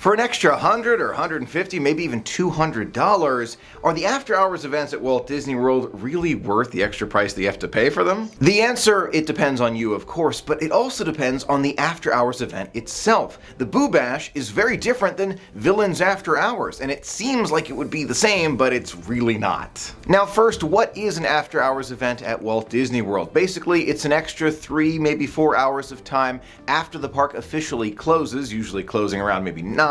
For an extra $100 or $150, maybe even $200, are the after-hours events at Walt Disney World really worth the extra price that you have to pay for them? The answer, it depends on you, of course, but it also depends on the after-hours event itself. The Boo Bash is very different than Villains After Hours, and it seems like it would be the same, but it's really not. Now first, what is an after-hours event at Walt Disney World? Basically, it's an extra 3, maybe 4 hours of time after the park officially closes, usually closing around maybe 9,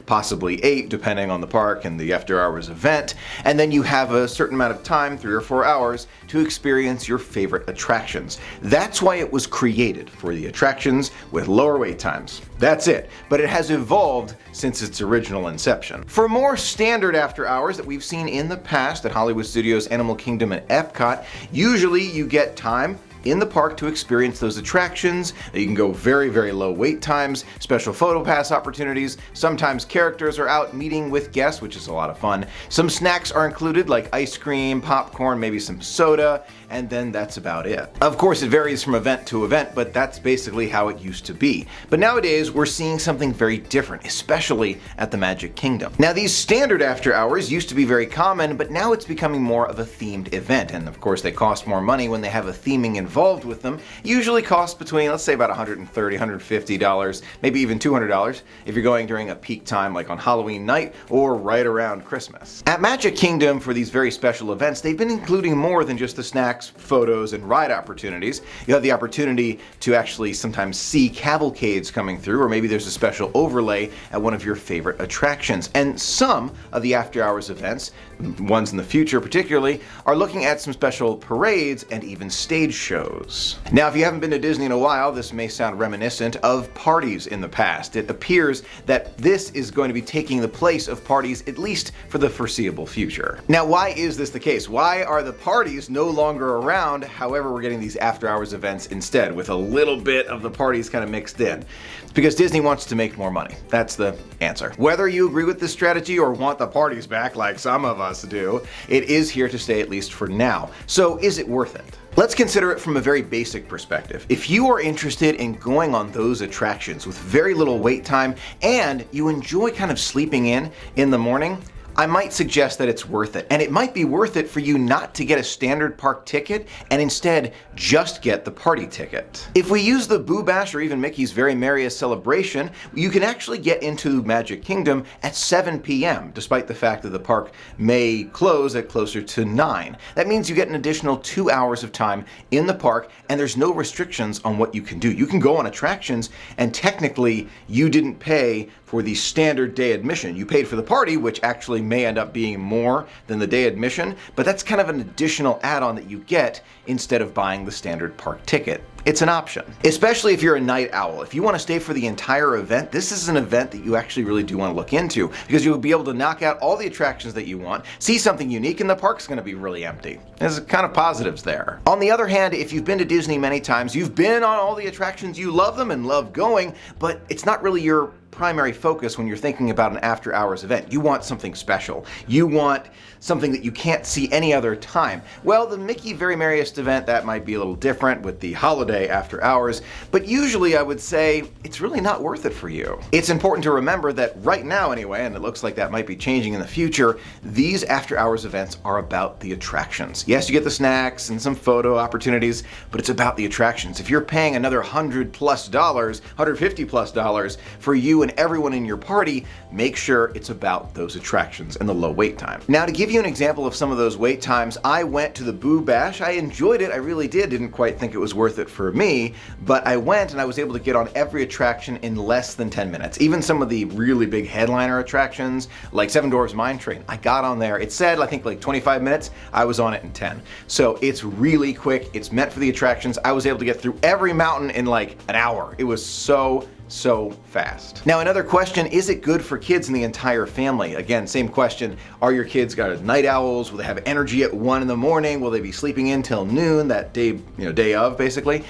possibly 8, depending on the park and the after-hours event, and then you have a certain amount of time, 3 or 4 hours, to experience your favorite attractions. That's why it was created, for the attractions with lower wait times. That's it, but it has evolved since its original inception. For more standard after-hours that we've seen in the past at Hollywood Studios, Animal Kingdom, and Epcot, usually you get time in the park to experience those attractions. You can go very, very low wait times, special photo pass opportunities, sometimes characters are out meeting with guests, which is a lot of fun. Some snacks are included like ice cream, popcorn, maybe some soda, and then that's about it. Of course, it varies from event to event, but that's basically how it used to be. But nowadays, we're seeing something very different, especially at the Magic Kingdom. Now, these standard after hours used to be very common, but now it's becoming more of a themed event, and of course, they cost more money when they have a theming involved with them. Usually cost between, let's say, about $130, $150, maybe even $200 if you're going during a peak time like on Halloween night or right around Christmas. At Magic Kingdom, for these very special events, they've been including more than just the snacks, photos, and ride opportunities. You have the opportunity to actually sometimes see cavalcades coming through, or maybe there's a special overlay at one of your favorite attractions. And some of the after-hours events, ones in the future particularly, are looking at some special parades and even stage shows. Now, if you haven't been to Disney in a while, this may sound reminiscent of parties in the past. It appears that this is going to be taking the place of parties, at least for the foreseeable future. Now, why is this the case? Why are the parties no longer around? However, we're getting these after-hours events instead, with a little bit of the parties kind of mixed in. It's because Disney wants to make more money. That's the answer. Whether you agree with this strategy or want the parties back like some of us do, it is here to stay, at least for now. So is it worth it? Let's consider it from a very basic perspective. If you are interested in going on those attractions with very little wait time and you enjoy kind of sleeping in the morning, I might suggest that it's worth it. And it might be worth it for you not to get a standard park ticket and instead just get the party ticket. If we use the Boo Bash or even Mickey's Very Merriest Celebration, you can actually get into Magic Kingdom at 7 p.m., despite the fact that the park may close at closer to 9. That means you get an additional 2 hours of time in the park, and there's no restrictions on what you can do. You can go on attractions, and technically you didn't pay for the standard day admission. You paid for the party, which actually may end up being more than the day admission, but that's kind of an additional add-on that you get instead of buying the standard park ticket. It's an option, especially if you're a night owl. If you want to stay for the entire event, this is an event that you actually really do want to look into, because you'll be able to knock out all the attractions that you want, see something unique, and the park's going to be really empty. There's kind of positives there. On the other hand, if you've been to Disney many times, you've been on all the attractions, you love them and love going, but it's not really your primary focus when you're thinking about an after-hours event. You want something special. You want something that you can't see any other time. Well, the Mickey Very Merriest event, that might be a little different with the holiday after hours, but usually I would say it's really not worth it for you. It's important to remember that right now anyway, and it looks like that might be changing in the future, these after-hours events are about the attractions. Yes, you get the snacks and some photo opportunities, but it's about the attractions. If you're paying another $100+ $150+ for you and everyone in your party, make sure it's about those attractions and the low wait time. Now, to give you an example of some of those wait times, I went to the Boo Bash. I enjoyed it. I really did. Didn't quite think it was worth it for me, but I went and I was able to get on every attraction in less than 10 minutes. Even some of the really big headliner attractions, like Seven Dwarfs Mine Train, I got on there. It said, I think, like 25 minutes. I was on it in 10. So it's really quick. It's meant for the attractions. I was able to get through every mountain in like an hour. It was so fast. Now, another question, is it good for kids and the entire family? Again, same question. Are your kids got night owls? Will they have energy at 1 in the morning? Will they be sleeping in till noon that day, day of, basically?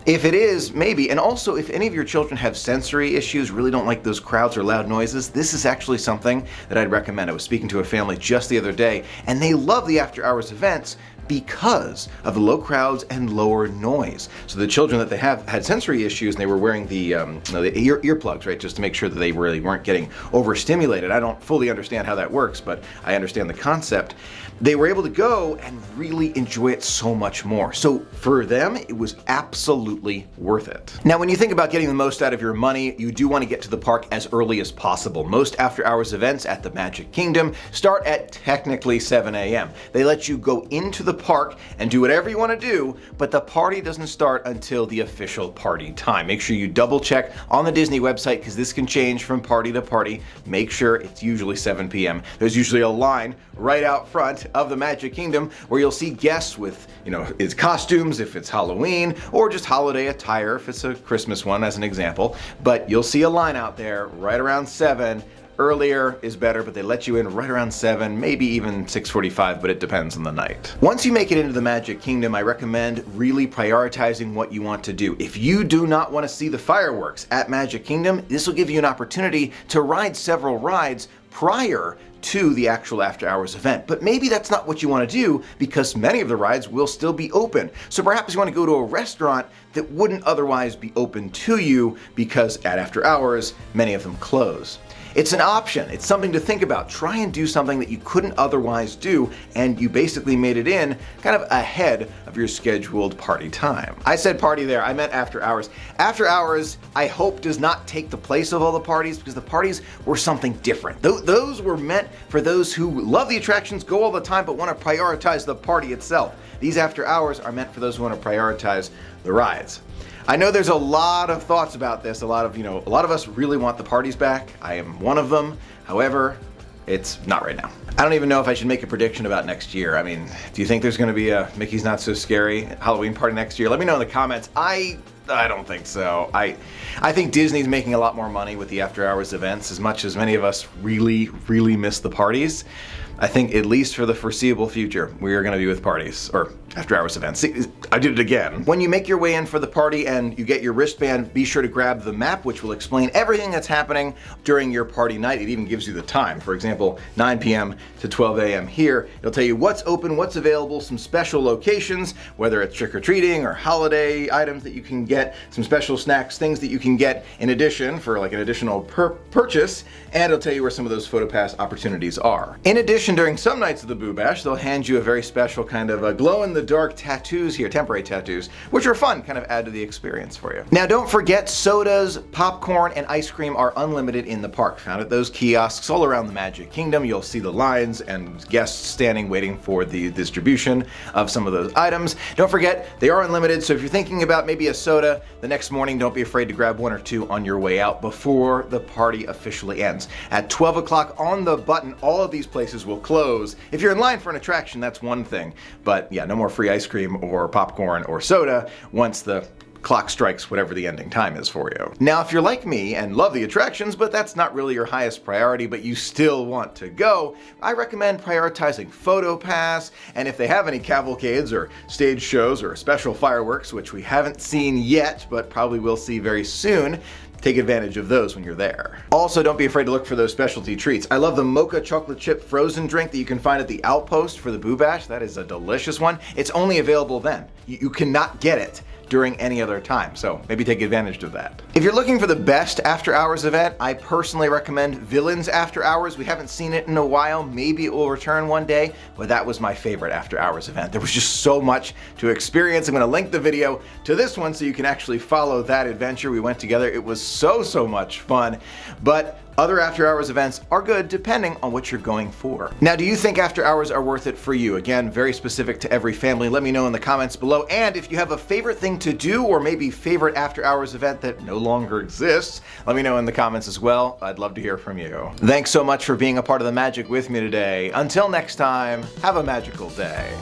If it is, maybe. And also, if any of your children have sensory issues, really don't like those crowds or loud noises, this is actually something that I'd recommend. I was speaking to a family just the other day, and they love the after-hours events because of the low crowds and lower noise. So the children that they have had sensory issues, and they were wearing the earplugs, right, just to make sure that they really weren't getting overstimulated. I don't fully understand how that works, but I understand the concept. They were able to go and really enjoy it so much more. So for them, it was absolutely worth it. Now, when you think about getting the most out of your money, you do want to get to the park as early as possible. Most after-hours events at the Magic Kingdom start at technically 7 a.m. They let you go into the park and do whatever you want to do, but the party doesn't start until the official party time. Make sure you double check on the Disney website, because this can change from party to party. Make sure it's usually 7 p.m. There's usually a line right out front of the Magic Kingdom where you'll see guests with, its costumes if it's Halloween, or just holiday attire if it's a Christmas one, as an example. But you'll see a line out there right around 7. Earlier is better, but they let you in right around 7, maybe even 6:45, but it depends on the night. Once you make it into the Magic Kingdom, I recommend really prioritizing what you want to do. If you do not want to see the fireworks at Magic Kingdom, this will give you an opportunity to ride several rides prior to the actual after-hours event. But maybe that's not what you want to do, because many of the rides will still be open. So perhaps you want to go to a restaurant that wouldn't otherwise be open to you, because at after hours, many of them close. It's an option. It's something to think about. Try and do something that you couldn't otherwise do, and you basically made it in kind of ahead of your scheduled party time. I said party there, I meant after hours. After hours, I hope, does not take the place of all the parties, because the parties were something different. Those were meant for those who love the attractions, go all the time, but want to prioritize the party itself. These after hours are meant for those who want to prioritize the rides. I know there's a lot of thoughts about this. A lot of us really want the parties back. I am one of them. However, it's not right now. I don't even know if I should make a prediction about next year. I mean, do you think there's going to be a Mickey's Not So Scary Halloween party next year? Let me know in the comments. I don't think so. I think Disney's making a lot more money with the after hours events, as much as many of us really, really miss the parties. I think, at least for the foreseeable future, we are going to be with parties, or after hours events. See, I did it again. When you make your way in for the party and you get your wristband, be sure to grab the map, which will explain everything that's happening during your party night. It even gives you the time. For example, 9 p.m. to 12 a.m. here. It'll tell you what's open, what's available, some special locations, whether it's trick-or-treating or holiday items that you can get, some special snacks, things that you can get in addition for like an additional purchase, and it'll tell you where some of those PhotoPass opportunities are. In addition, during some nights of the Boo Bash, they'll hand you a very special kind of a glow-in-the-dark tattoos here, temporary tattoos, which are fun, kind of add to the experience for you. Now, don't forget, sodas, popcorn, and ice cream are unlimited in the park. Found at those kiosks all around the Magic Kingdom. You'll see the lines and guests standing waiting for the distribution of some of those items. Don't forget, they are unlimited, so if you're thinking about maybe a soda the next morning, don't be afraid to grab one or two on your way out before the party officially ends. At 12 o'clock on the button, all of these places will close. If you're in line for an attraction, that's one thing, but yeah, no more free ice cream or popcorn or soda once the clock strikes whatever the ending time is for you. Now, if you're like me and love the attractions, but that's not really your highest priority, but you still want to go, I recommend prioritizing PhotoPass, and if they have any cavalcades or stage shows or special fireworks, which we haven't seen yet, but probably will see very soon, take advantage of those when you're there. Also, don't be afraid to look for those specialty treats. I love the mocha chocolate chip frozen drink that you can find at the Outpost for the Boo Bash. That is a delicious one. It's only available then. You cannot get it during any other time, so maybe take advantage of that. If you're looking for the best after hours event, I personally recommend Villains After Hours. We haven't seen it in a while. Maybe it will return one day, but that was my favorite after hours event. There was just so much to experience. I'm gonna link the video to this one so you can actually follow that adventure we went together. It was so much fun, but other after hours events are good depending on what you're going for. Now, do you think after hours are worth it for you? Again, very specific to every family. Let me know in the comments below. And if you have a favorite thing to do, or maybe favorite after hours event that no longer exists, let me know in the comments as well. I'd love to hear from you. Thanks so much for being a part of the magic with me today. Until next time, have a magical day.